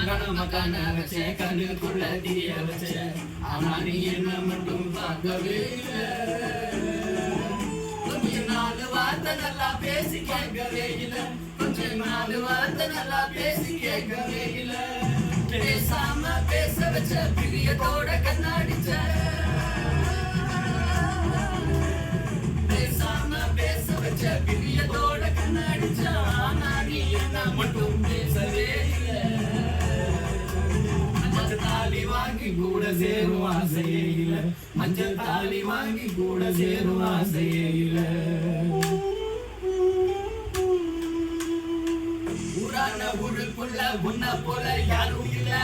மக்கான வச்சேன் கண்ணுக்குள்ள தீய வச்சேன் ஆனா நீ என்ன மட்டும் பார்க்கவே இல்லை கொஞ்ச நாலு வார்த்தை நல்லா பேசி கேட்கவே இல்லை கொஞ்ச நாலு வார்த்தை நல்லா பேசி கேட்கவே இல்லை பேசாம பேச வச்ச பிரியத்தோட கண்ணாடிச்ச பேசாம பேச வச்ச பிரியத்தோட கண்ணாடிச்ச ஆனா நீ என்ன மட்டும் பேசவே இல்லை மஞ்சள் தாலி வாங்கி கூட சேரும் ஆசையே இல்லை மஞ்சள் தாலி வாங்கி கூட சேரும் ஆசையே இல்லை ஊரான ஊருக்குள்ள உன்ன போல யாரும் இல்லை